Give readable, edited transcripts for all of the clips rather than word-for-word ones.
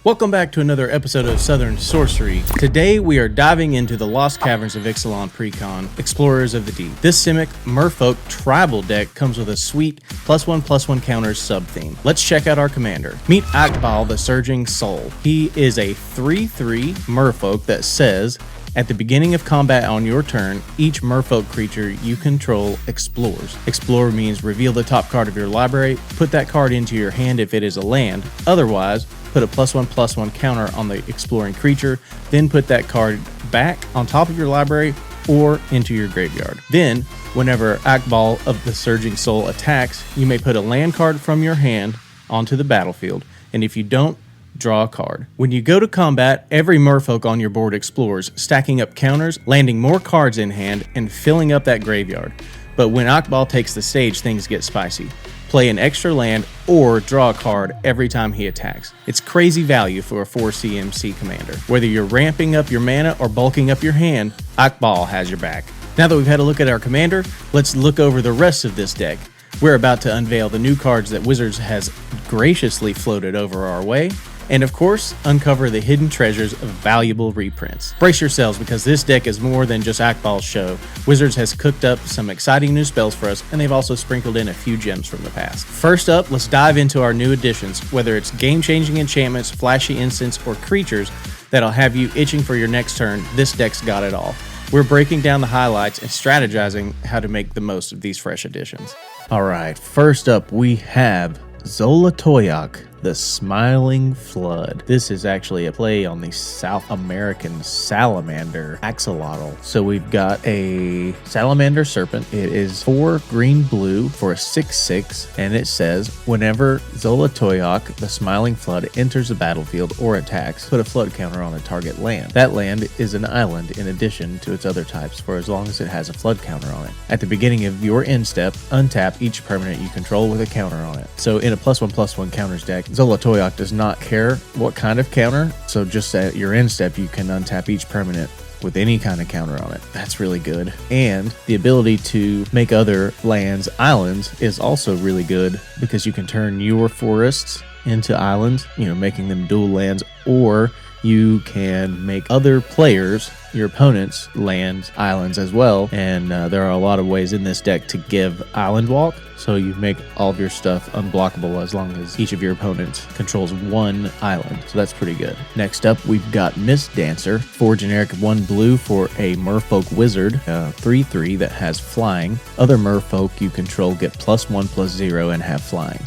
Welcome back to another episode of Southern Sorcery. Today we are diving into the Lost Caverns of Ixalan Precon, Explorers of the Deep. This Simic Merfolk tribal deck comes with a sweet +1/+1 counters sub-theme. Let's check out our commander. Meet Hakbal, the Surging Soul. He is a 3/3 Merfolk that says, at the beginning of combat on your turn, each Merfolk creature you control explores. Explore means reveal the top card of your library, put that card into your hand if it is a land, otherwise put a +1/+1 counter on the exploring creature, then put that card back on top of your library or into your graveyard. Then, whenever Hakbal of the Surging Soul attacks, you may put a land card from your hand onto the battlefield, and if you don't, draw a card. When you go to combat, every Merfolk on your board explores, stacking up counters, landing more cards in hand, and filling up that graveyard. But when Hakbal takes the stage, things get spicy. Play an extra land or draw a card every time he attacks. It's crazy value for a 4 CMC commander. Whether you're ramping up your mana or bulking up your hand, Hakbal has your back. Now that we've had a look at our commander, let's look over the rest of this deck. We're about to unveil the new cards that Wizards has graciously floated over our way, and of course, uncover the hidden treasures of valuable reprints. Brace yourselves, because this deck is more than just Hakbal's show. Wizards has cooked up some exciting new spells for us, and they've also sprinkled in a few gems from the past. First up, let's dive into our new additions, whether it's game-changing enchantments, flashy instants, or creatures that'll have you itching for your next turn. This deck's got it all. We're breaking down the highlights and strategizing how to make the most of these fresh additions. Alright, first up we have Zolotoyak, the Smiling Flood. This is actually a play on the South American salamander axolotl. So we've got a salamander serpent. It is 4 green-blue for a 6/6, and it says, whenever Zolotoyak, the Smiling Flood, enters the battlefield or attacks, put a flood counter on a target land. That land is an island in addition to its other types for as long as it has a flood counter on it. At the beginning of your end step, untap each permanent you control with a counter on it. So in a +1/+1 counters deck, Zolotoyak does not care what kind of counter, so just at your end step you can untap each permanent with any kind of counter on it. That's really good. And the ability to make other lands islands is also really good, because you can turn your forests into islands, making them dual lands, or you can make other players, your opponents, lands islands as well. And there are a lot of ways in this deck to give island walk, so you make all of your stuff unblockable as long as each of your opponents controls one island. So that's pretty good. Next up, we've got Mist Dancer, 4 generic 1 blue for a Merfolk Wizard, 3/3 that has flying. Other Merfolk you control get +1/+0 and have flying.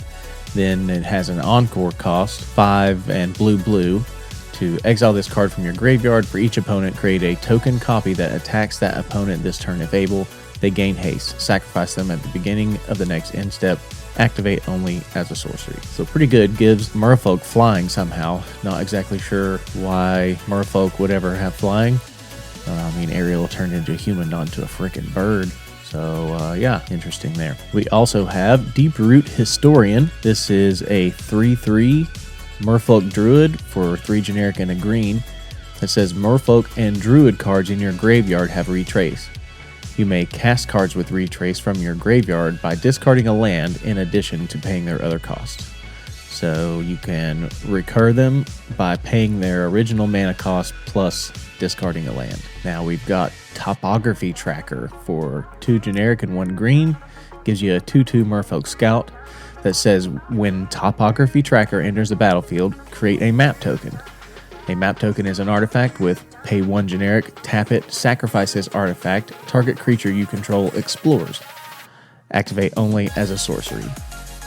Then it has an encore cost, 5 and blue. To exile this card from your graveyard, for each opponent, create a token copy that attacks that opponent this turn if able. They gain haste. Sacrifice them at the beginning of the next end step. Activate only as a sorcery. So pretty good. Gives Merfolk flying somehow. Not exactly sure why Merfolk would ever have flying. Ariel turned into a human, not into a freaking bird. So, yeah, interesting there. We also have Deeproot Historian. This is a 3/3 Merfolk Druid for 3 generic and a green. That says Merfolk and Druid cards in your graveyard have retrace. You may cast cards with retrace from your graveyard by discarding a land in addition to paying their other costs. So you can recur them by paying their original mana cost plus discarding a land. Now we've got Topography Tracker for 2 generic and 1 green. Gives you a 2/2 Merfolk Scout that says, when Topography Tracker enters the battlefield, create a map token. A map token is an artifact with pay 1 generic, tap it, sacrifice this artifact, target creature you control explores. Activate only as a sorcery.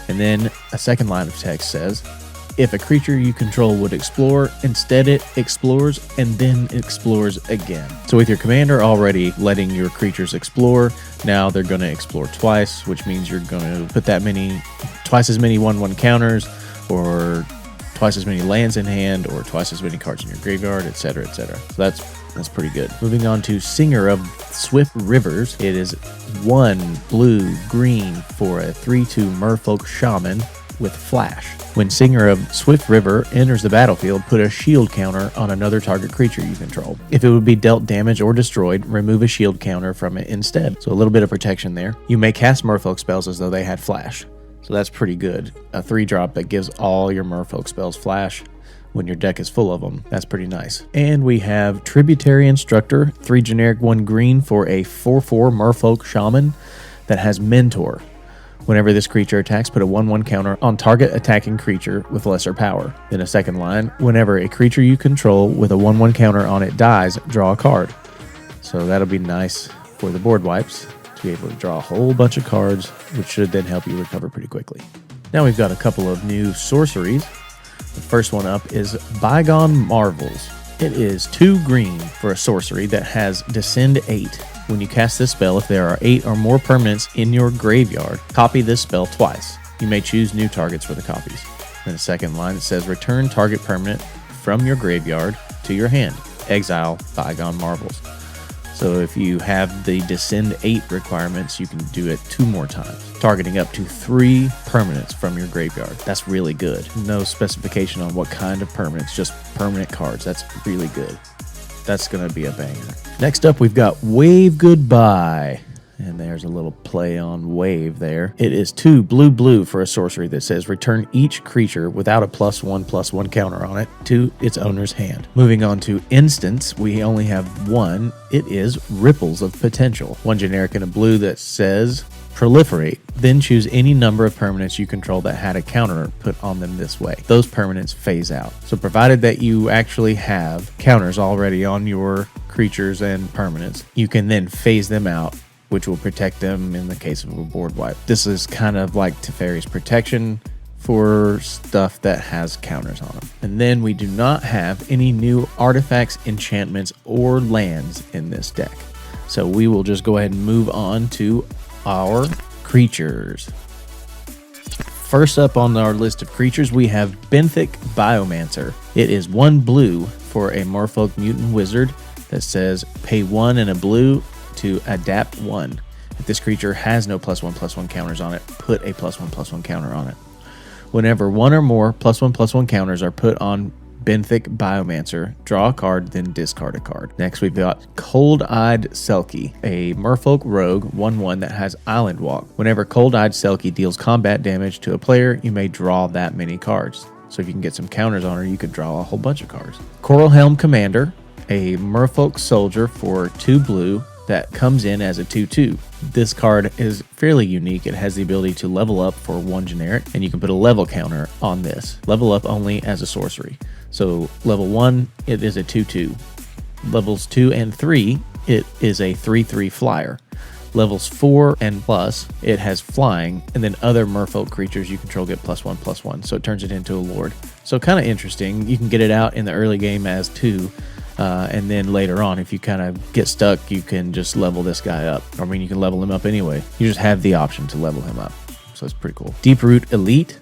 And then a second line of text says, if a creature you control would explore, instead it explores and then explores again. So with your commander already letting your creatures explore, now they're going to explore twice, which means you're going to put twice as many 1/1 counters, or twice as many lands in hand, or twice as many cards in your graveyard, etc., etc. So that's pretty good. Moving on to Singer of Swift Rivers. It is 1 blue-green for a 3/2 Merfolk Shaman with flash. When Singer of Swift River enters the battlefield, put a shield counter on another target creature you control. If it would be dealt damage or destroyed, remove a shield counter from it instead. So a little bit of protection there. You may cast Merfolk spells as though they had flash. So that's pretty good. A 3-drop that gives all your Merfolk spells flash. when your deck is full of them. That's pretty nice. And we have Tributary Instructor, 3 generic, 1 green for a 4/4 Merfolk Shaman that has Mentor. Whenever this creature attacks, put a 1/1 counter on target attacking creature with lesser power. Then a second line, whenever a creature you control with a 1/1 counter on it dies, draw a card. So that'll be nice for the board wipes to be able to draw a whole bunch of cards, which should then help you recover pretty quickly. Now we've got a couple of new sorceries. The first one up is Bygone Marvels. It is 2 green for a sorcery that has Descend 8. When you cast this spell, if there are 8 or more permanents in your graveyard, copy this spell twice. You may choose new targets for the copies. Then the second line, it says return target permanent from your graveyard to your hand. Exile Bygone Marvels. So if you have the Descend 8 requirements, you can do it 2 more times, targeting up to 3 permanents from your graveyard. That's really good. No specification on what kind of permanents, just permanent cards. That's really good. That's going to be a banger. Next up, we've got Wave Goodbye. And there's a little play on wave there. It is 2 blue for a sorcery that says return each creature without a +1/+1 counter on it to its owner's hand. Moving on to instants, we only have 1. It is Ripples of Potential. 1 generic and a blue that says proliferate. Then choose any number of permanents you control that had a counter put on them this way. Those permanents phase out. So provided that you actually have counters already on your creatures and permanents, you can then phase them out, which will protect them in the case of a board wipe. This is kind of like Teferi's Protection for stuff that has counters on them. And then we do not have any new artifacts, enchantments, or lands in this deck. So we will just go ahead and move on to our creatures. First up on our list of creatures, we have Benthic Biomancer. It is 1 blue for a Merfolk Mutant Wizard that says pay 1 and a blue to adapt 1. If this creature has no +1/+1 counters on it, put a +1/+1 counter on it. Whenever 1 or more +1/+1 counters are put on Benthic Biomancer, draw a card, then discard a card. Next, we've got Cold-Eyed Selkie, a Merfolk Rogue 1/1 that has Island Walk. Whenever Cold-Eyed Selkie deals combat damage to a player, you may draw that many cards. So if you can get some counters on her, you could draw a whole bunch of cards. Coral Helm Commander, a Merfolk Soldier for 2 blue that comes in as a 2/2. This card is fairly unique. It has the ability to level up for 1 generic, and you can put a level counter on this. Level up only as a sorcery. So level 1, it is a 2/2. Levels 2 and 3, it is a 3/3 flyer. Levels 4 and plus, it has flying, and then other Merfolk creatures you control get +1/+1. So it turns it into a Lord. So kind of interesting. You can get it out in the early game as 2. And then later on, if you kind of get stuck, you can just level this guy up. I mean, you can level him up anyway. You just have the option to level him up. So it's pretty cool. Deeproot Elite.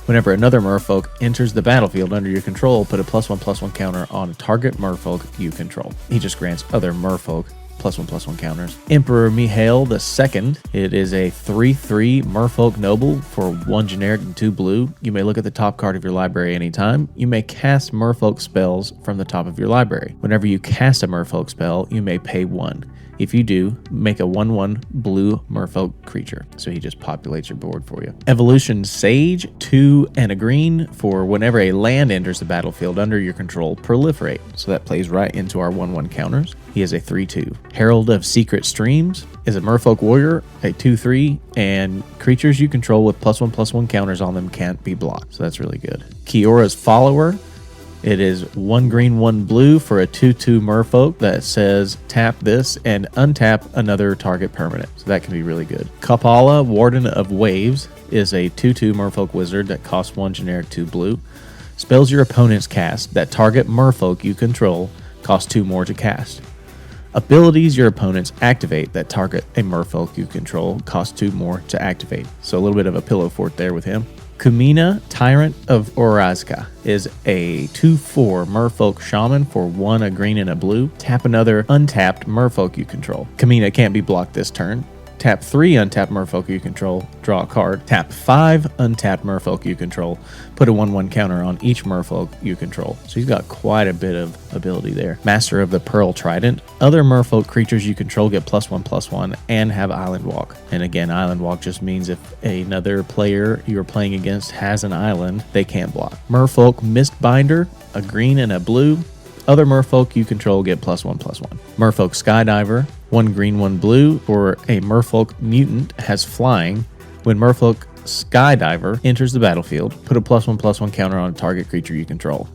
Whenever another Merfolk enters the battlefield under your control, put a +1/+1 counter on a target Merfolk you control. He just grants other Merfolk +1/+1 counters. Emperor Mihail II. It is a 3/3 Merfolk Noble for 1 generic and 2 blue. You may look at the top card of your library anytime. You may cast Merfolk spells from the top of your library. Whenever you cast a Merfolk spell, you may pay 1. If you do, make a 1/1 blue Merfolk creature. So he just populates your board for you. Evolution Sage, 2 and a green for whenever a land enters the battlefield under your control, proliferate. So that plays right into our 1/1 counters. He is a 3/2. Herald of Secret Streams is a Merfolk Warrior, a 2/3, and creatures you control with +1/+1 counters on them can't be blocked. So that's really good. Kiora's Follower. It is 1 green, 1 blue for a 2/2 Merfolk that says tap this and untap another target permanent. So that can be really good. Kapala, Warden of Waves, is a 2/2 Merfolk Wizard that costs 1 generic, 2 blue. Spells your opponents cast that target Merfolk you control cost 2 more to cast. Abilities your opponents activate that target a Merfolk you control cost 2 more to activate. So a little bit of a pillow fort there with him. Kumina, Tyrant of Orazka, is a 2/4 Merfolk Shaman for 1 a green and a blue. Tap another untapped Merfolk you control. Kumina can't be blocked this turn. Tap 3 untapped merfolk you control, draw a card. Tap 5 untapped merfolk you control, put a 1/1 counter on each merfolk you control. So he's got quite a bit of ability there. Master of the Pearl Trident. Other merfolk creatures you control get +1/+1 and have Island Walk. And again, Island Walk just means if another player you're playing against has an island, they can't block. Merfolk Mistbinder, a green and a blue. Other merfolk you control get +1/+1. Merfolk Skydiver, 1 green, 1 blue, or a merfolk mutant has flying. When merfolk Skydiver enters the battlefield, put a +1/+1 counter on a target creature you control.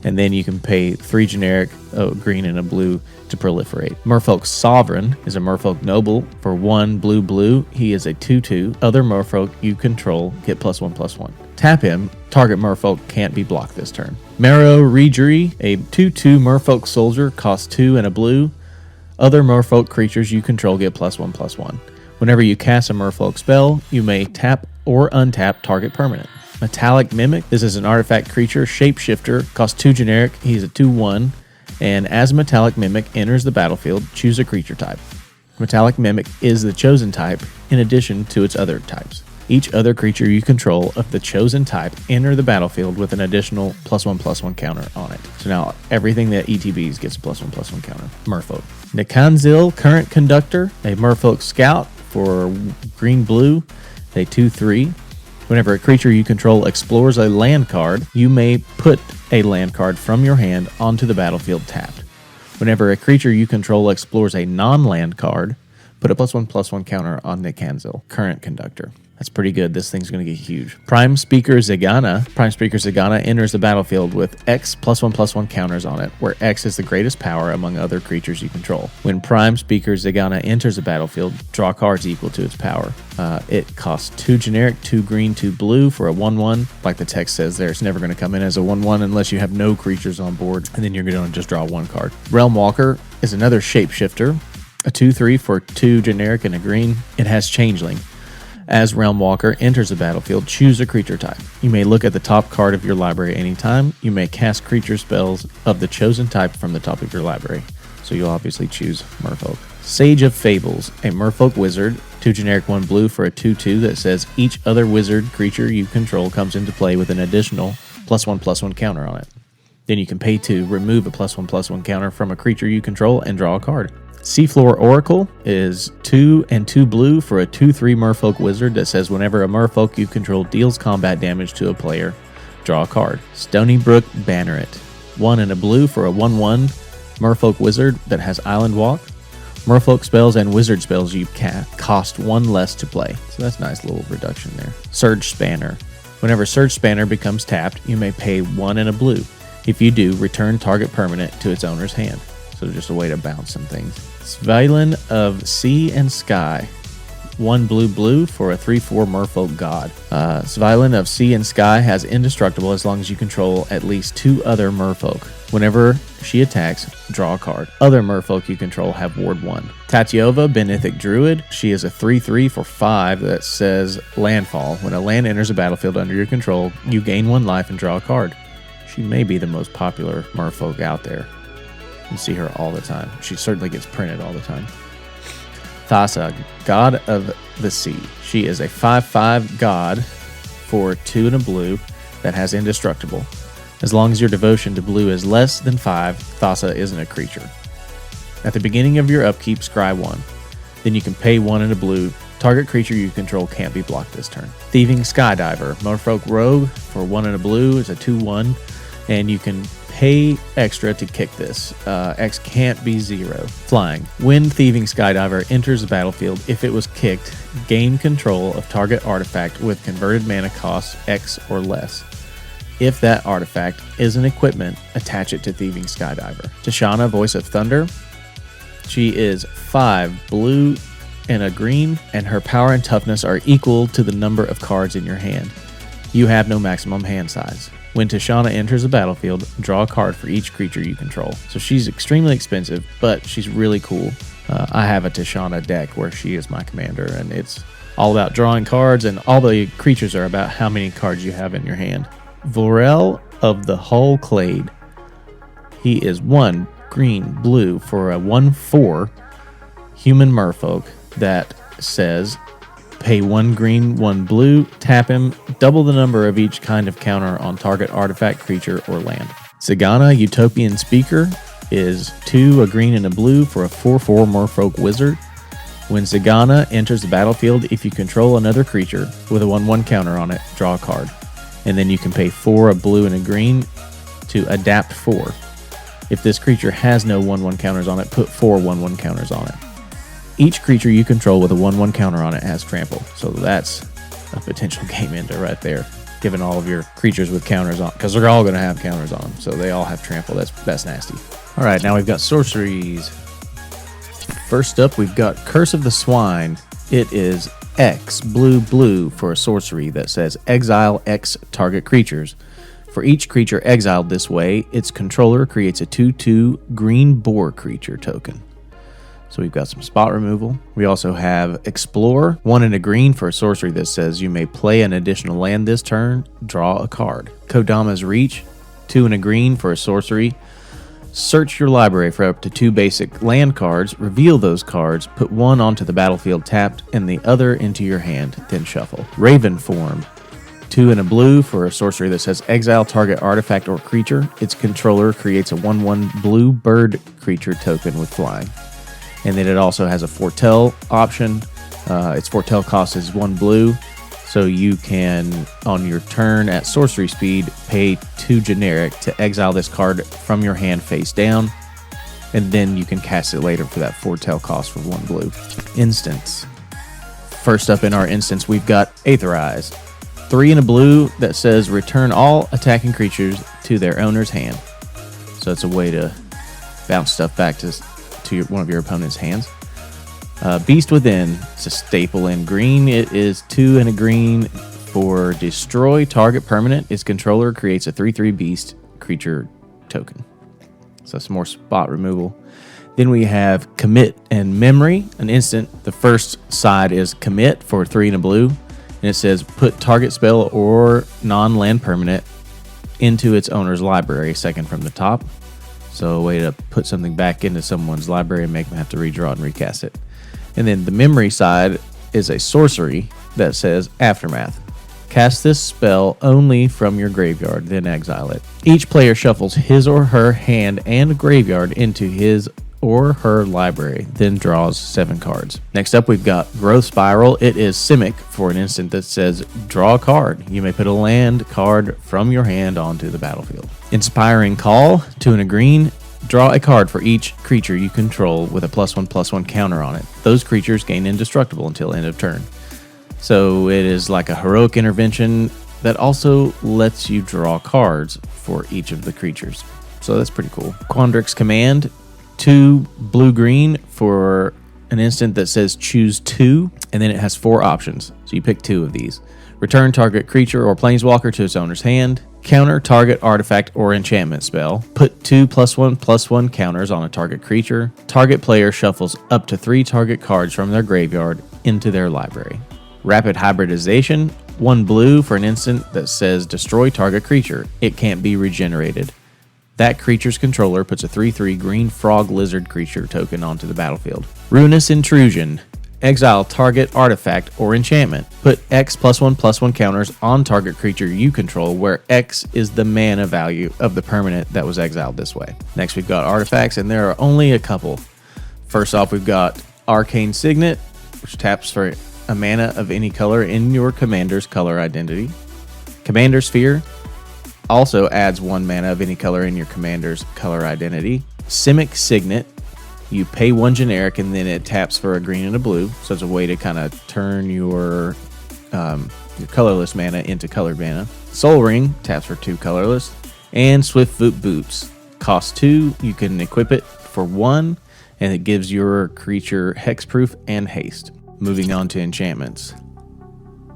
And then you can pay 3 generic, a green and a blue to proliferate. Merfolk Sovereign is a merfolk noble for 1 blue blue. He is a 2/2. Other merfolk you control get +1/+1. Tap him. Target merfolk can't be blocked this turn. Marrow Reejery, a 2/2 merfolk soldier, costs 2 and a blue. Other merfolk creatures you control get +1/+1. Whenever you cast a merfolk spell, you may tap or untap target permanent. Metallic Mimic, this is an artifact creature, shapeshifter, costs 2 generic, he's a 2/1, and as Metallic Mimic enters the battlefield, choose a creature type. Metallic Mimic is the chosen type in addition to its other types. Each other creature you control of the chosen type enter the battlefield with an additional +1/+1 counter on it. So now everything that ETBs gets a +1/+1 counter. Merfolk. Nikanzil, Current Conductor, a merfolk scout for green blue, a 2/3. Whenever a creature you control explores a land card, you may put a land card from your hand onto the battlefield tapped. Whenever a creature you control explores a non-land card, put a +1/+1 counter on Nikanzil, Current Conductor. That's pretty good. This thing's going to get huge. Prime Speaker Zagana. Prime Speaker Zagana enters the battlefield with X +1/+1 counters on it, where X is the greatest power among other creatures you control. When Prime Speaker Zagana enters the battlefield, draw cards equal to its power. It costs 2 generic, 2 green, 2 blue for a 1/1. Like the text says there, it's never going to come in as a 1/1 unless you have no creatures on board, and then you're going to just draw 1 card. Realm Walker is another shapeshifter, a 2/3 for 2 generic and a green. It has Changeling. As Realm Walker enters the battlefield, choose a creature type. You may look at the top card of your library anytime. You may cast creature spells of the chosen type from the top of your library. So you'll obviously choose Merfolk. Sage of Fables, a Merfolk wizard, 2 generic, 1 blue for a 2/2 that says each other wizard creature you control comes into play with an additional +1/+1 counter on it. Then you can pay to remove a +1/+1 counter from a creature you control and draw a card. Seafloor Oracle is 2 and 2 blue for a 2/3 merfolk wizard that says whenever a merfolk you control deals combat damage to a player, draw a card. Stony Brook Banneret, 1 and a blue for a 1/1 merfolk wizard that has Island Walk. Merfolk spells and wizard spells you cost 1 less to play. So that's a nice little reduction there. Surge Spanner. Whenever Surge Spanner becomes tapped, you may pay 1 and a blue. If you do, return target permanent to its owner's hand. So just a way to bounce some things. Svilin of Sea and Sky, 1 blue blue for a 3/4 merfolk god. Svilin of Sea and Sky has indestructible as long as you control at least 2 other merfolk. Whenever she attacks, draw a card. Other merfolk you control have ward 1. Tatiova, Benithic Druid. She is a 3/3 for 5 that says Landfall. When a land enters a battlefield under your control, you gain 1 life and draw a card. She may be the most popular merfolk out there. You see her all the time. She certainly gets printed all the time. Thassa, God of the Sea. She is a 5/5 god for 2 and a blue that has indestructible. As long as your devotion to blue is less than 5, Thassa isn't a creature. At the beginning of your upkeep, scry 1. Then you can pay 1 and a blue. Target creature you control can't be blocked this turn. Thieving Skydiver. Merfolk Rogue for 1 and a blue is a 2/1. And you can pay extra to kick this. X can't be 0. Flying. When Thieving Skydiver enters the battlefield, if it was kicked, gain control of target artifact with converted mana cost X or less. If that artifact is an equipment, attach it to Thieving Skydiver. Tishana, Voice of Thunder. She is 5 blue and a green, and her power and toughness are equal to the number of cards in your hand. You have no maximum hand size. When Tishana enters the battlefield, draw a card for each creature you control. So she's extremely expensive, but she's really cool. I have a Tishana deck where she is my commander, and it's all about drawing cards, and all the creatures are about how many cards you have in your hand. Vorel of the Hull Clade. He is 1 green blue for a 1/4 human merfolk that says pay 1 green, 1 blue, tap him, double the number of each kind of counter on target artifact, creature, or land. Zagana Utopian Speaker is 2, a green and a blue for a 4/4 Merfolk Wizard. When Zagana enters the battlefield, if you control another creature with a 1/1 counter on it, draw a card. And then you can pay 4, a blue and a green to adapt 4. If this creature has no 1/1 counters on it, put 4 1/1 counters on it. Each creature you control with a 1/1 counter on it has trample. So that's a potential game ender right there, given all of your creatures with counters on, because they're all going to have counters on them. So they all have trample. That's nasty. All right, now we've got sorceries. First up, we've got Curse of the Swine. It is X blue blue for a sorcery that says exile X target creatures. For each creature exiled this way, its controller creates a 2/2 green boar creature token. So we've got some spot removal. We also have Explore, 1 and a green for a sorcery that says you may play an additional land this turn, draw a card. Kodama's Reach, 2 and a green for a sorcery. Search your library for up to 2 basic land cards, reveal those cards, put 1 onto the battlefield tapped and the other into your hand, then shuffle. Raven Form, 2 and a blue for a sorcery that says exile target artifact or creature. Its controller creates a 1/1 blue bird creature token with flying. And then it also has a foretell option. Its foretell cost is 1 blue. So you can, on your turn at sorcery speed, pay 2 generic to exile this card from your hand face down. And then you can cast it later for that foretell cost for 1 blue. Instance. First up in our instance, we've got Aetherize. 3 and a blue that says return all attacking creatures to their owner's hand. So it's a way to bounce stuff back to one of your opponent's hands. Beast Within, it's a staple in green. It is 2 and a green for destroy target permanent. Its controller creates a 3/3 beast creature token. So some more spot removal. Then we have Commit and Memory, an instant. The first side is Commit for 3 and a blue. And it says put target spell or non-land permanent into its owner's library, second from the top. So a way to put something back into someone's library and make them have to redraw and recast it. And then the memory side is a sorcery that says Aftermath. Cast this spell only from your graveyard, then exile it. Each player shuffles his or her hand and graveyard into his or her library, then draws 7 cards. Next up, we've got Growth Spiral. It is Simic for an instant that says draw a card. You may put a land card from your hand onto the battlefield. Inspiring Call, 2 and a green. Draw a card for each creature you control with a +1/+1 counter on it. Those creatures gain indestructible until end of turn. So it is like a heroic intervention that also lets you draw cards for each of the creatures. So that's pretty cool. Quandrix Command, 2 blue-green for an instant that says choose 2, and then it has 4 options. So you pick 2 of these. Return target creature or planeswalker to its owner's hand. Counter target artifact or enchantment spell. Put 2 +1/+1 counters on a target creature. Target player shuffles up to 3 target cards from their graveyard into their library. Rapid Hybridization, 1 blue for an instant that says destroy target creature. It can't be regenerated. That creature's controller puts a 3/3 green frog lizard creature token onto the battlefield. Ruinous Intrusion. Exile target artifact or enchantment. Put X +1/+1 counters on target creature you control, where X is the mana value of the permanent that was exiled this way. Next, we've got artifacts, and there are only a couple. First off, we've got Arcane Signet, which taps for a mana of any color in your commander's color identity. Commander Sphere also adds 1 mana of any color in your commander's color identity. Simic Signet, you pay 1 generic and then it taps for a green and a blue. So it's a way to kind of turn your colorless mana into colored mana. Soul Ring taps for 2 colorless. And Swiftfoot Boots. Cost 2, you can equip it for 1, and it gives your creature hexproof and haste. Moving on to enchantments.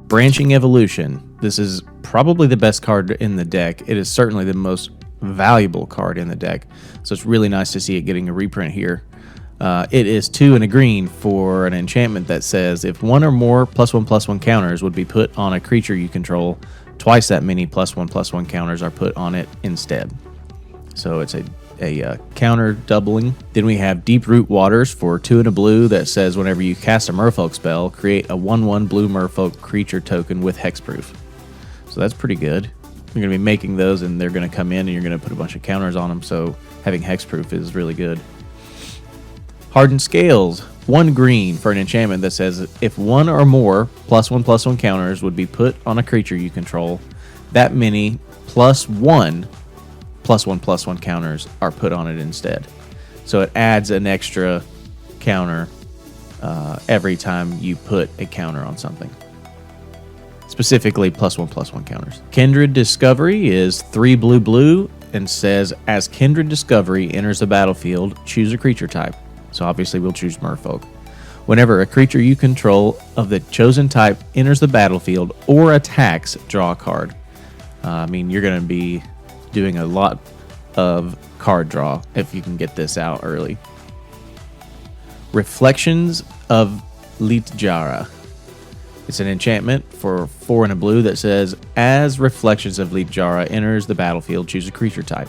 Branching Evolution. This is probably the best card in the deck. It is certainly the most valuable card in the deck. So it's really nice to see it getting a reprint here. It is 2 and a green for an enchantment that says if 1 or more +1/+1 counters would be put on a creature you control, twice that many +1/+1 counters are put on it instead. So it's a a counter doubling. Then we have Deep Root Waters for 2 and a blue that says whenever you cast a Merfolk spell, create a 1/1 blue Merfolk creature token with hexproof. So that's pretty good. You're going to be making those, and they're going to come in, and you're going to put a bunch of counters on them, so having hexproof is really good. Hardened Scales, 1 green for an enchantment that says if 1 or more +1/+1 counters would be put on a creature you control, that many +1 +1/+1 counters are put on it instead. So it adds an extra counter every time you put a counter on something. Specifically +1/+1 counters. Kindred Discovery is 3 blue and says as Kindred Discovery enters the battlefield, choose a creature type. So obviously we'll choose Merfolk. Whenever a creature you control of the chosen type enters the battlefield or attacks, draw a card. I mean, you're going to be doing a lot of card draw if you can get this out early. Reflections of Lietjara. It's an enchantment for 4 and a blue that says, as Reflections of Lietjara enters the battlefield, choose a creature type.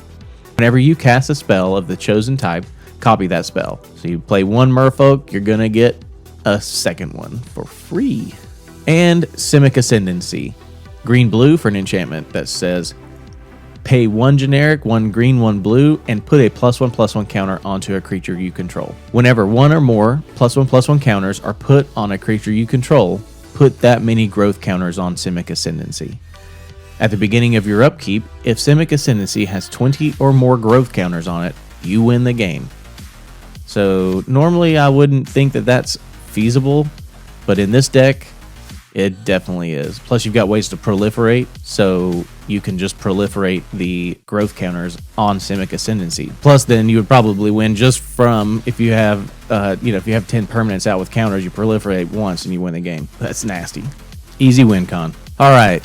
Whenever you cast a spell of the chosen type, copy that spell. So you play 1 Merfolk, you're going to get a second one for free. And Simic Ascendancy. Green-blue for an enchantment that says, pay 1 generic, 1 green, 1 blue, and put a +1/+1 counter onto a creature you control. Whenever 1 or more +1/+1 counters are put on a creature you control, put that many growth counters on Simic Ascendancy. At the beginning of your upkeep, if Simic Ascendancy has 20 or more growth counters on it, you win the game. So normally I wouldn't think that that's feasible, but in this deck, it definitely is. Plus you've got ways to proliferate, so you can just proliferate the growth counters on Simic Ascendancy. Plus then you would probably win just from, if you have, if you have 10 permanents out with counters, you proliferate once and you win the game. That's nasty. Easy win con. All right.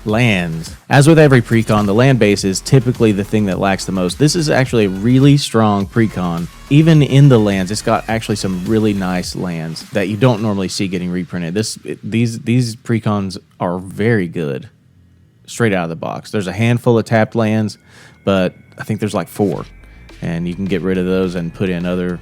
Lands. As with every precon, the land base is typically the thing that lacks the most. This is actually a really strong precon. Even in the lands, it's got actually some really nice lands that you don't normally see getting reprinted. These precons are very good straight out of the box. There's a handful of tapped lands, but I think there's like 4, and you can get rid of those and put in other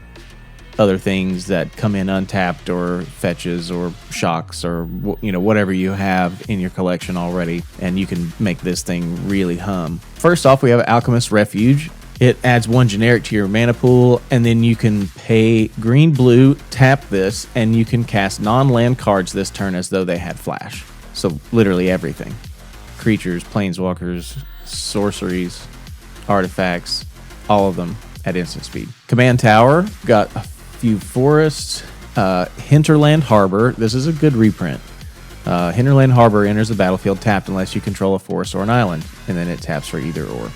things that come in untapped, or fetches, or shocks, or whatever you have in your collection already, and you can make this thing really hum. First off, we have Alchemist's Refuge. It adds 1 generic to your mana pool, and then you can pay green-blue, tap this, and you can cast non-land cards this turn as though they had flash. So literally everything. Creatures, planeswalkers, sorceries, artifacts, all of them at instant speed. Command Tower, got a few forests. Hinterland Harbor, this is a good reprint. Hinterland Harbor enters the battlefield tapped unless you control a forest or an island, and then it taps for either or.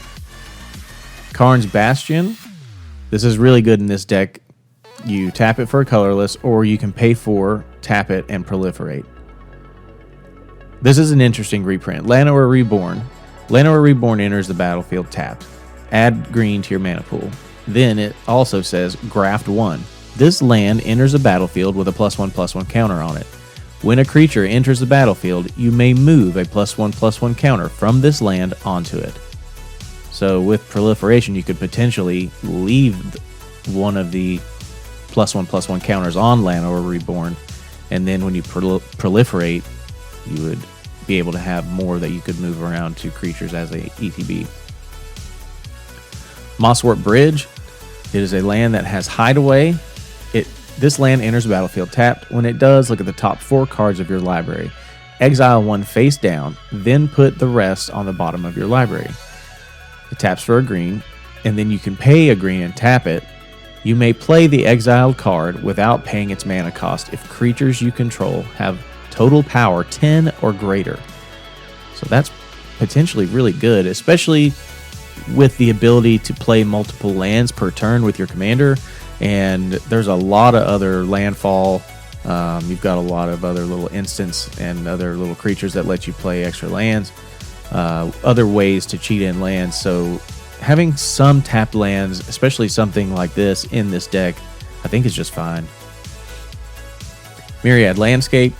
Karn's Bastion, this is really good in this deck. You tap it for a colorless, or you can pay 4, tap it, and proliferate. This is an interesting reprint. Llanowar Reborn. Llanowar Reborn enters the battlefield tapped. Add green to your mana pool. Then it also says Graft 1. This land enters the battlefield with a +1/+1 counter on it. When a creature enters the battlefield, you may move a +1/+1 counter from this land onto it. So with proliferation, you could potentially leave one of the +1/+1 counters on Llanowar Reborn, and then when you proliferate, you would be able to have more that you could move around to creatures as a ETB. Mosswort Bridge. It is a land that has Hideaway. This land enters the battlefield tapped. When it does, look at the top 4 cards of your library. Exile 1 face down, then put the rest on the bottom of your library. It taps for a green, and then you can pay a green and tap it. You may play the exiled card without paying its mana cost if creatures you control have total power 10 or greater. So that's potentially really good, especially with the ability to play multiple lands per turn with your commander. And there's a lot of other landfall. You've got a lot of other little instants and other little creatures that let you play extra lands. Other ways to cheat in lands. So having some tapped lands, especially something like this in this deck, I think is just fine. Myriad Landscape.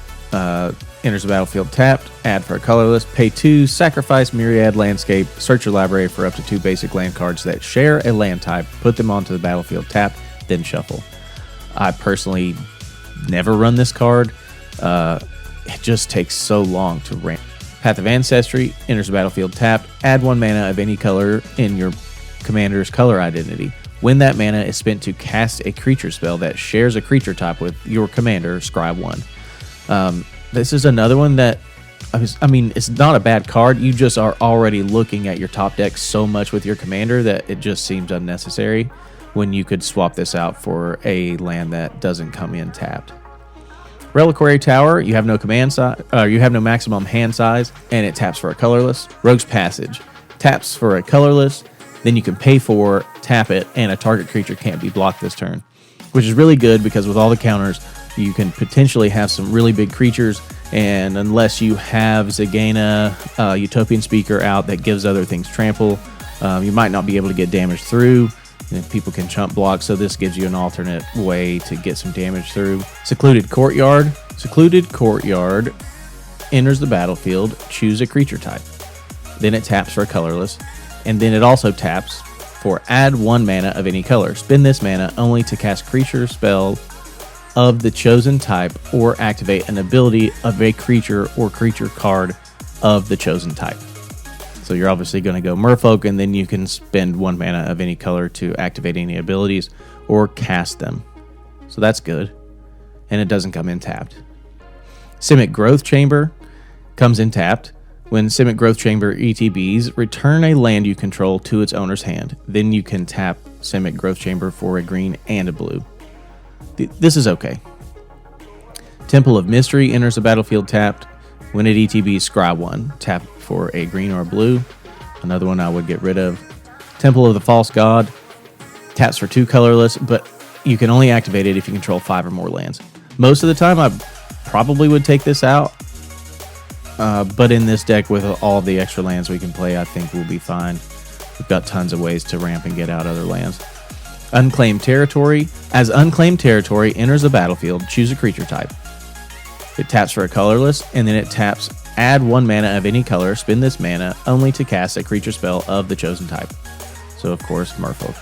Enters the battlefield tapped, add for a colorless, pay 2, sacrifice Myriad Landscape, search your library for up to 2 basic land cards that share a land type, put them onto the battlefield tapped, then shuffle. I personally never run this card. It just takes so long to ramp. Path of Ancestry, enters the battlefield tapped, add 1 mana of any color in your commander's color identity. When that mana is spent to cast a creature spell that shares a creature type with your commander, scry 1. This is another one that, I mean, it's not a bad card. You just are already looking at your top deck so much with your commander that it just seems unnecessary when you could swap this out for a land that doesn't come in tapped. Reliquary Tower, you have no command size, you have no maximum hand size, and it taps for a colorless. Rogue's Passage taps for a colorless, then you can pay for, tap it, and a target creature can't be blocked this turn, which is really good because with all the counters, you can potentially have some really big creatures, and unless you have Zagana, Utopian Speaker out that gives other things trample, you might not be able to get damage through. And people can chump block, so this gives you an alternate way to get some damage through. Secluded Courtyard. Secluded Courtyard enters the battlefield, choose a creature type. Then it taps for a colorless, and then it also taps for add 1 mana of any color. Spend this mana only to cast creature spell of the chosen type or activate an ability of a creature or creature card of the chosen type. So you're obviously going to go Merfolk, and then you can spend 1 mana of any color to activate any abilities or cast them. So that's good. And it doesn't come in tapped. Simic Growth Chamber comes in tapped. When Simic Growth Chamber ETBs, return a land you control to its owner's hand. Then you can tap Simic Growth Chamber for a green and a blue. This is okay. Temple of Mystery enters the battlefield tapped. When it ETBs, scry 1. Tap for a green or a blue. Another one I would get rid of. Temple of the False God taps for 2 colorless, but you can only activate it if you control 5 or more lands. Most of the time, I probably would take this out. But in this deck, with all the extra lands we can play, I think we'll be fine. We've got tons of ways to ramp and get out other lands. Unclaimed Territory. As Unclaimed Territory enters the battlefield, choose a creature type. It taps for a colorless, and then it taps add 1 mana of any color, spend this mana only to cast a creature spell of the chosen type. So, of course, Merfolk.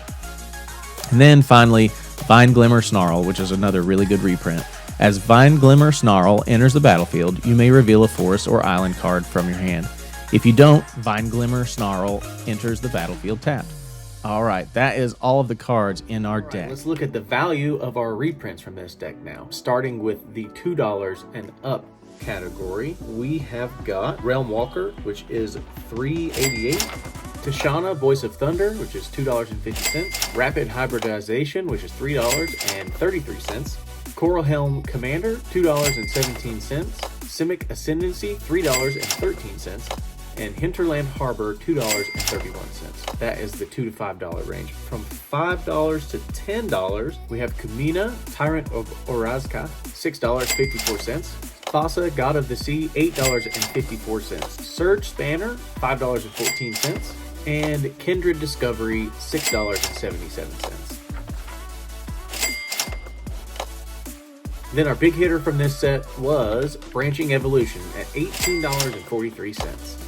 And then finally, Vine Glimmer Snarl, which is another really good reprint. As Vine Glimmer Snarl enters the battlefield, you may reveal a forest or island card from your hand. If you don't, Vine Glimmer Snarl enters the battlefield tapped. All right, that is all of the cards in our deck. Let's look at the value of our reprints from this deck now. Starting with the $2 and up category, we have got Realm Walker, which is $3.88. Tishana, Voice of Thunder, which is $2.50. Rapid Hybridization, which is $3.33. Coral Helm Commander, $2.17. Simic Ascendancy, $3.13. And Hinterland Harbor, $2.31. That is the $2 to $5 range. From $5 to $10, we have Kumina, Tyrant of Orazca, $6.54. Thassa, God of the Sea, $8.54. Surge Spanner, $5.14. And Kindred Discovery, $6.77. Then our big hitter from this set was Branching Evolution at $18.43.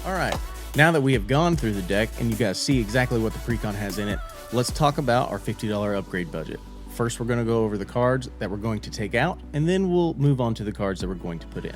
All right, now that we have gone through the deck and you guys see exactly what the Precon has in it, let's talk about our $50 upgrade budget. First, we're going to go over the cards that we're going to take out, and then we'll move on to the cards that we're going to put in.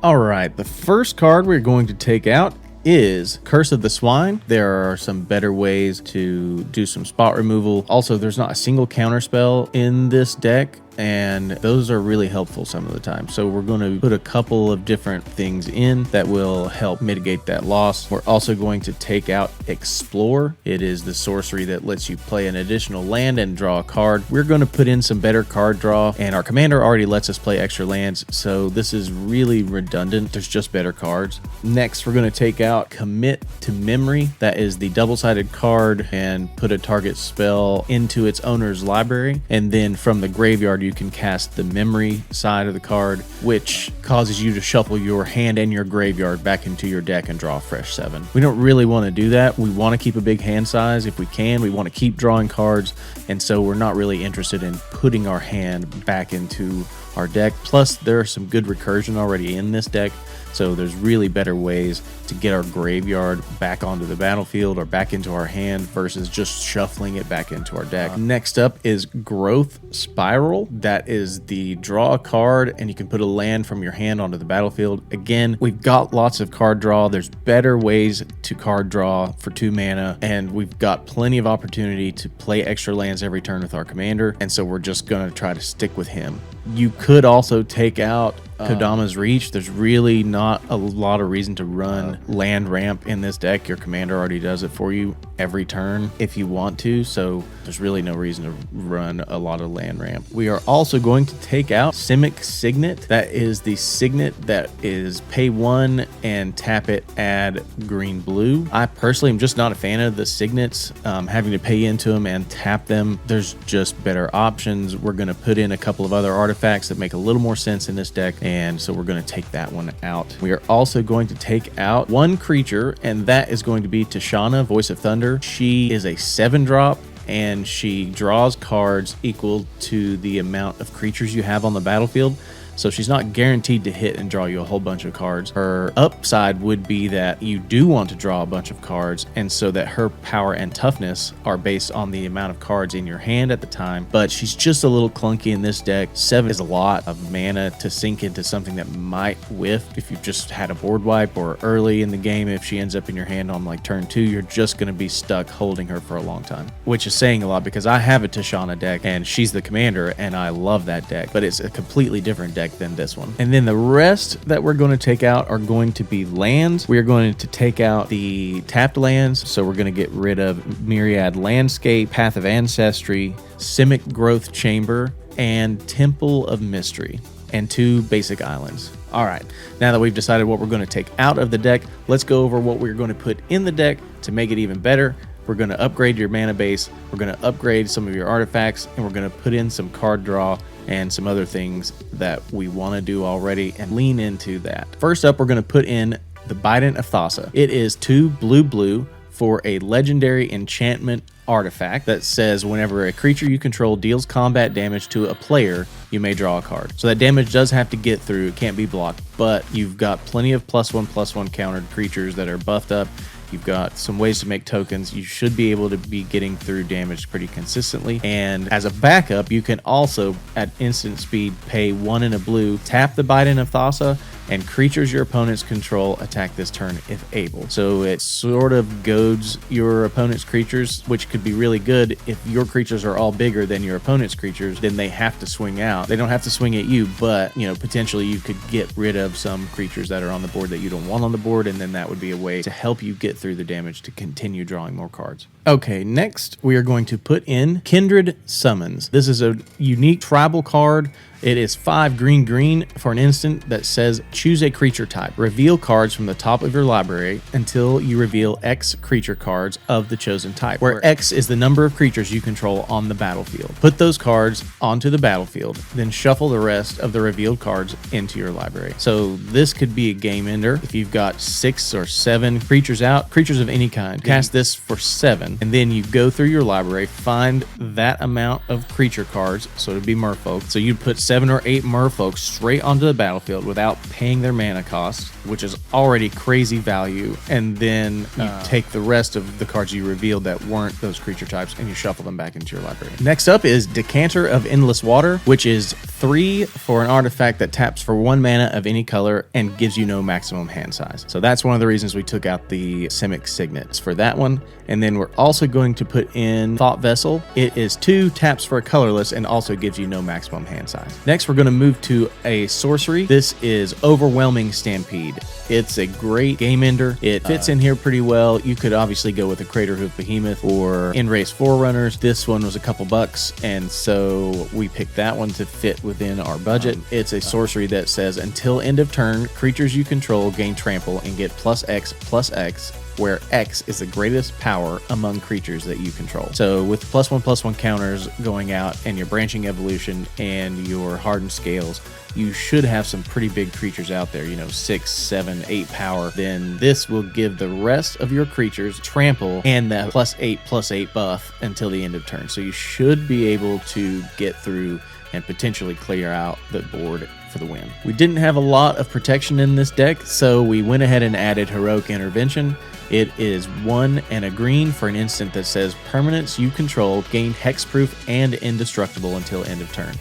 All right, the first card we're going to take out is Curse of the Swine. There are some better ways to do some spot removal. Also, there's not a single counter spell in this deck, and those are really helpful some of the time. So we're going to put a couple of different things in that will help mitigate that loss. We're also going to take out Explore. It is the sorcery that lets you play an additional land and draw a card. We're going to put in some better card draw, and our commander already lets us play extra lands, so this is really redundant. There's just better cards. Next, we're going to take out Commit to Memory. That is the double-sided card, and put a target spell into its owner's library, and then from the graveyard you can cast the memory side of the card, which causes you to shuffle your hand and your graveyard back into your deck and draw a fresh 7. We don't really want to do that. We want to keep a big hand size if we can. We want to keep drawing cards, and so we're not really interested in putting our hand back into our deck. Plus, there are some good recursion already in this deck, so there's really better ways to get our graveyard back onto the battlefield or back into our hand versus just shuffling it back into our deck. Next up is Growth Spiral. That is the draw a card and you can put a land from your hand onto the battlefield. Again, we've got lots of card draw. There's better ways to card draw for 2 mana, and we've got plenty of opportunity to play extra lands every turn with our commander, and so we're just going to try to stick with him. You could also take out Kodama's Reach. There's really not a lot of reason to run land ramp in this deck. Your commander already does it for you every turn if you want to, so there's really no reason to run a lot of land ramp. We are also going to take out Simic Signet. That is the signet that is pay 1 and tap it, add green blue. I personally am just not a fan of the signets, having to pay into them and tap them. There's just better options. We're going to put in a couple of other artifacts that make a little more sense in this deck, and so we're going to take that one out. We are also going to take out 1 creature, and that is going to be Tishana, Voice of Thunder. She is a 7-drop, and she draws cards equal to the amount of creatures you have on the battlefield. So she's not guaranteed to hit and draw you a whole bunch of cards. Her upside would be that you do want to draw a bunch of cards, and so that her power and toughness are based on the amount of cards in your hand at the time. But she's just a little clunky in this deck. 7 is a lot of mana to sink into something that might whiff if you've just had a board wipe, or early in the game if she ends up in your hand on like turn 2, you're just going to be stuck holding her for a long time. Which is saying a lot because I have a Tishana deck and she's the commander and I love that deck, but it's a completely different deck than this one. And then the rest that we're going to take out are going to be lands. We are going to take out the tapped lands, so we're going to get rid of Myriad Landscape, Path of Ancestry, Simic Growth Chamber, and Temple of Mystery, and 2 basic islands. All right, now that we've decided what we're going to take out of the deck, let's go over what we're going to put in the deck to make it even better. We're going to upgrade your mana base, we're going to upgrade some of your artifacts, and we're going to put in some card draw and some other things that we want to do already and lean into that. First up, we're going to put in the Bident of Thassa. It is 2 blue for a legendary enchantment artifact that says whenever a creature you control deals combat damage to a player, you may draw a card. So that damage does have to get through, it can't be blocked, but you've got plenty of +1/+1 countered creatures that are buffed up. You've got some ways to make tokens. You should be able to be getting through damage pretty consistently. And as a backup, you can also, at instant speed, pay 1 and a blue, tap the Bident of Thassa, and creatures your opponents control attack this turn if able. So it sort of goads your opponent's creatures, which could be really good. If your creatures are all bigger than your opponent's creatures, then they have to swing out. They don't have to swing at you, but potentially you could get rid of some creatures that are on the board that you don't want on the board, and then that would be a way to help you get through the damage to continue drawing more cards. Okay, next we are going to put in Kindred Summons. This is a unique tribal card. It is 5 green for an instant that says choose a creature type. Reveal cards from the top of your library until you reveal X creature cards of the chosen type, where X is the number of creatures you control on the battlefield. Put those cards onto the battlefield, then shuffle the rest of the revealed cards into your library. So this could be a game ender. If you've got 6 or 7 creatures out, creatures of any kind, cast this for 7, and then you go through your library, find that amount of creature cards, so it'd be merfolk. So you'd put 7 or 8 merfolk straight onto the battlefield without paying their mana cost, which is already crazy value, and then you take the rest of the cards you revealed that weren't those creature types and you shuffle them back into your library. Next up is Decanter of Endless Water, which is 3 for an artifact that taps for 1 mana of any color and gives you no maximum hand size. So that's one of the reasons we took out the Simic Signets for that one. And then we're also going to put in Thought Vessel. It is 2 taps for a colorless and also gives you no maximum hand size. Next, we're going to move to a sorcery. This is Overwhelming Stampede. It's a great game ender. It fits in here pretty well. You could obviously go with a Craterhoof Behemoth or Enrace Forerunners. This one was a couple bucks, and so we picked that one to fit within our budget. It's a sorcery that says until end of turn, creatures you control gain trample and get +X/+X where X is the greatest power among creatures that you control. So with +1/+1 counters going out and your branching evolution and your hardened scales, you should have some pretty big creatures out there, 6, 7, 8 power. Then this will give the rest of your creatures trample and the +8/+8 buff until the end of turn. So you should be able to get through and potentially clear out the board for the win. We didn't have a lot of protection in this deck, so we went ahead and added Heroic Intervention. It is 1 and a green for an instant that says permanents you control gain hexproof and indestructible until end of turn.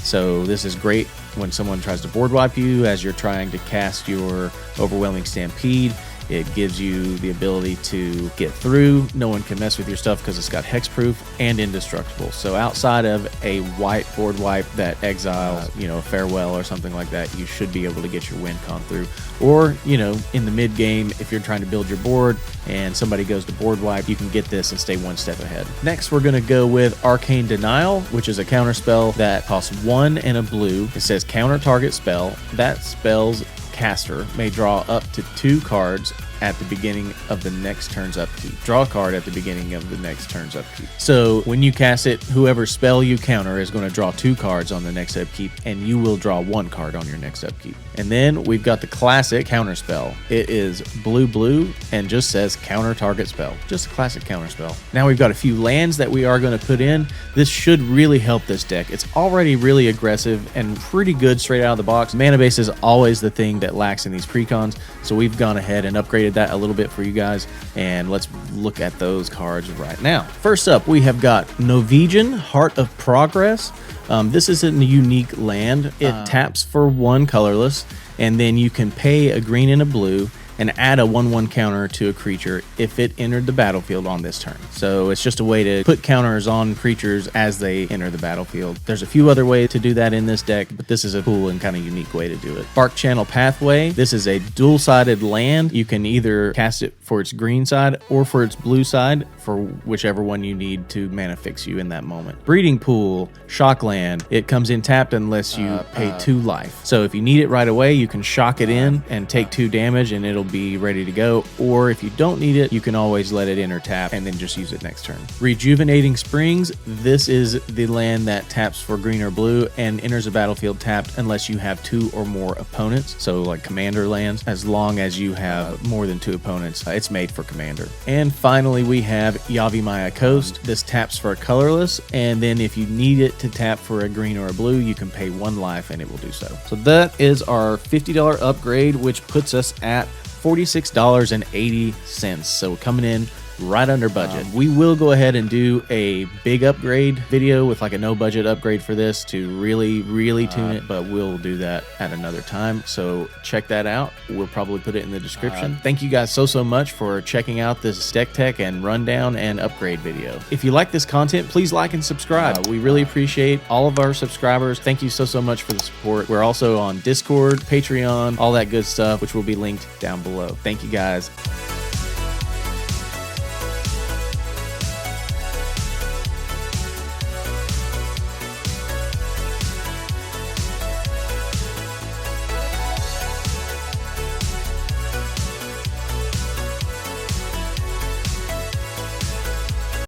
So this is great when someone tries to board wipe you as you're trying to cast your Overwhelming Stampede. It gives you the ability to get through. No one can mess with your stuff because it's got hexproof and indestructible. So outside of a white board wipe that exiles, a farewell or something like that, you should be able to get your win con through. Or, in the mid game, if you're trying to build your board and somebody goes to board wipe, you can get this and stay one step ahead. Next, we're going to go with Arcane Denial, which is a counter spell that costs 1 and a blue. It says counter target spell. That spell's caster may draw up to 2 cards at the beginning of the next turn's upkeep. Draw a card at the beginning of the next turn's upkeep. So when you cast it, whoever spell you counter is going to draw 2 cards on the next upkeep, and you will draw 1 card on your next upkeep. And then we've got the classic counter spell. It is blue and just says counter target spell. Just a classic counter spell. Now we've got a few lands that we are going to put in. This should really help this deck. It's already really aggressive and pretty good straight out of the box. Mana base is always the thing that lacks in these precons, so we've gone ahead and upgraded that a little bit for you guys, and let's look at those cards right now. First up, we have got Norwegian Heart of Progress. This is a unique land. It taps for 1 colorless, and then you can pay a green and a blue and add a 1/1 counter to a creature if it entered the battlefield on this turn. So it's just a way to put counters on creatures as they enter the battlefield. There's a few other ways to do that in this deck, but this is a cool and kind of unique way to do it. Bark Channel Pathway. This is a dual-sided land. You can either cast it for its green side or for its blue side, for whichever one you need to mana fix you in that moment. Breeding Pool, Shock Land. It comes in tapped unless you pay 2 life. So if you need it right away, you can shock it in and take 2 damage and it'll be ready to go. Or if you don't need it, you can always let it enter tap and then just use it next turn. Rejuvenating Springs. This is the land that taps for green or blue and enters the battlefield tapped unless you have 2 or more opponents. So like commander lands, as long as you have more than 2 opponents, it's made for commander. And finally, we have Yavimaya Coast. This taps for a colorless, and then if you need it to tap for a green or a blue, you can pay 1 life and it will do so. So that is our $50 upgrade, which puts us at $46.80. So coming in right under budget. We will go ahead and do a big upgrade video with like a no budget upgrade for this to really tune it, but we'll do that at another time. So check that out. We'll probably put it in the description. Thank you guys so much for checking out this deck tech and rundown and upgrade video. If you like this content, please like and subscribe. We really appreciate all of our subscribers. Thank you so much for the support. We're also on Discord, Patreon, all that good stuff, which will be linked down below. Thank you guys.